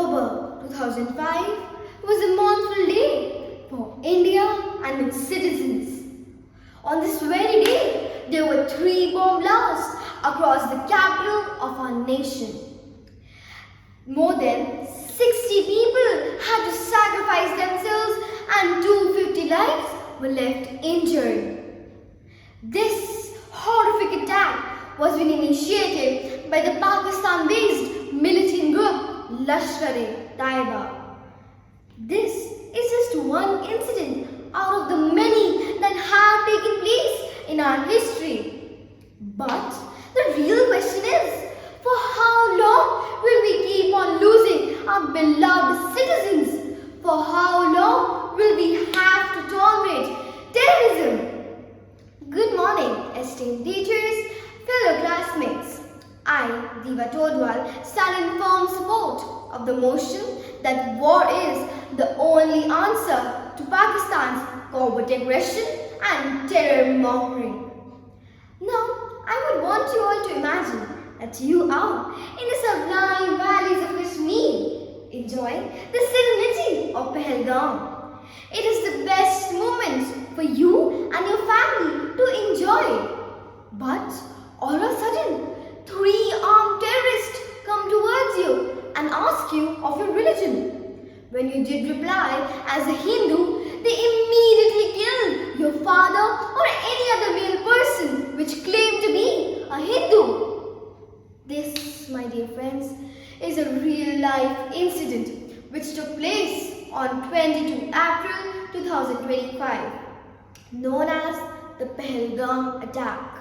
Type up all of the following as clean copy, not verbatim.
October 2005 was a mournful day for India and its citizens. On this very day, there were 3 bomb blasts across the capital of our nation. More than 60 people had to sacrifice themselves and 250 lives were left injured. This horrific attack was being initiated by the Pakistan-based militant group Lashkar-e-Taiba. This is just one incident out of the many that have taken place in our history. But the real question is, for how long will we keep on losing our beloved citizens? For how long will we have to tolerate terrorism? Good morning, esteemed teachers, fellow classmates. I, Diva Todwal, stand in firm support of the motion that war is the only answer to Pakistan's covert aggression and terror mongering. Now, I would want you all to imagine that you are in the sublime valleys of Kashmir, enjoying the serenity of Pelgang. It is the best moment for you and your family to enjoy. But all of a sudden, 3 armed terrorists come towards you and ask you of your religion. When you did reply as a Hindu, they immediately killed your father or any other male person which claimed to be a Hindu. This, my dear friends, is a real-life incident which took place on 22 April 2025, known as the Pelgang attack.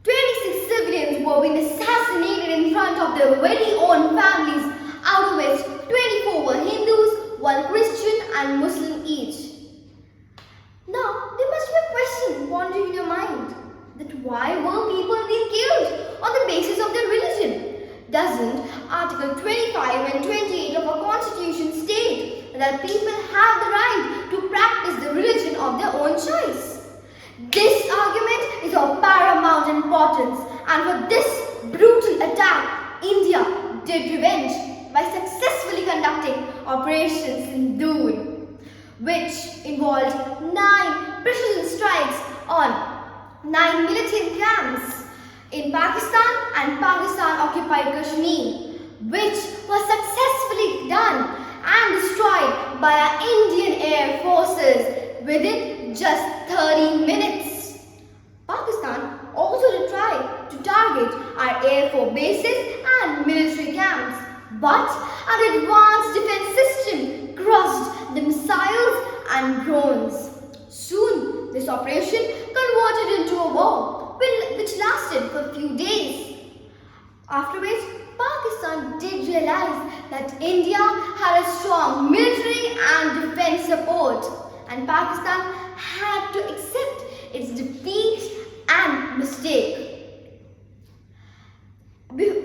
26 civilians were being assassinated in front of their very own families, out of which 24 were Hindus, 1 Christian and Muslim each. Now, there must be a question wandering in your mind, that why were people being killed on the basis of their religion? Doesn't Article 25 and 28 of our Constitution state that people have the right to practice the religion of their own choice? This argument is of paramount importance, and for this brutal attack, India did revenge by successfully conducting Operation Sindoor, which involved 9 precision strikes on 9 militant camps in Pakistan and Pakistan-occupied Kashmir, which was successfully done and destroyed by our Indian Air Forces within just 30 minutes. Pakistan also did try to target our Air Force bases and military camps, but our advanced defense system crushed the missiles and drones. Soon, this operation converted into a war which lasted for a few days. After which, Pakistan did realize that India had a strong military and defense support, and Pakistan had to accept its defeat and mistake.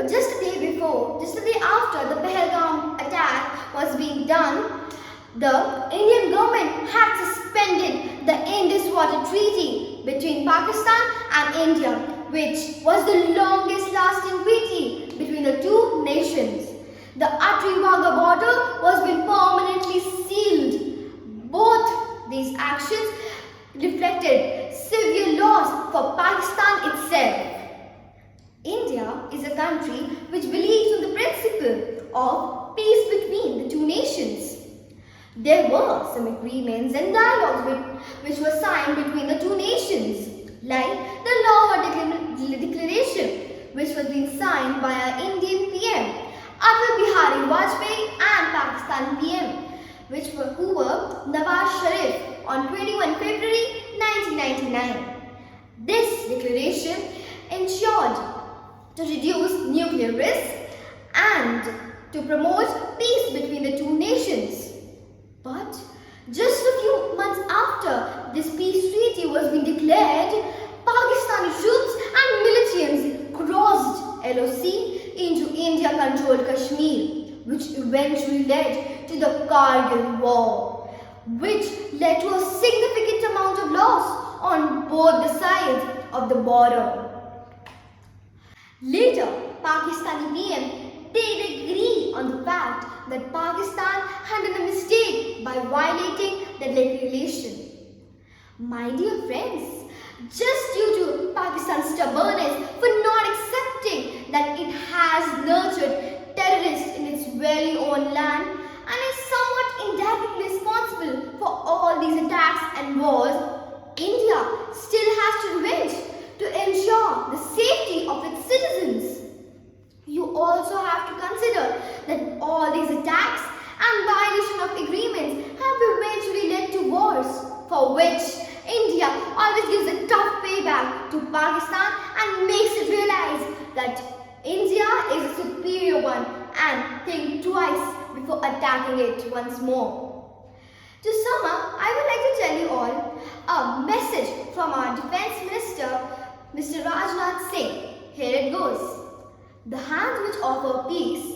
Just a day after the Pelgang attack was being done, the Indian government had suspended the Indus Water Treaty between Pakistan and India, which was the longest lasting treaty between the 2 nations. The Atri-Wagah border was being permanently sealed. Both these actions reflected severe loss for Pakistan itself. India is a country which believes in the principle of peace between the 2 nations. There were some agreements and dialogues which were signed between the 2 nations, like the Lahore Declaration, which was being signed by our Indian PM, Atal Bihari Vajpayee, and Pakistan PM, who were Nawaz Sharif on 21 February 1999. This declaration ensured to reduce nuclear risk and to promote peace between the 2 nations. But just a few months after this peace treaty was being declared, Pakistani troops and militants crossed LOC into India-controlled Kashmir, which eventually led to the Kargil War, which led to a significant amount of loss on both the sides of the border. Later, Pakistani PM did agree on the fact that Pakistan had done a mistake by violating that regulation. My dear friends, just due to Pakistan's stubbornness for not accepting that it has nurtured terrorists in its very own land and is somewhat indirectly responsible for all these attacks and wars, India still has to revenge to ensure the safety of its citizens. You also have to consider that all these attacks and violation of agreements have eventually led to wars, for which India always gives a tough payback to Pakistan and makes it realize that India is a superior one and think twice before attacking it once more. To sum up, I would like to tell you all a message from our Defence Minister, Mr. Rajnath Singh. Here it goes. The hands which offer peace,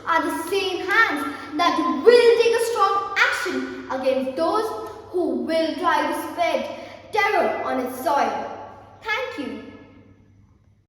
are the same hands that will take a strong action against those who will try to spread terror on its soil. Thank you.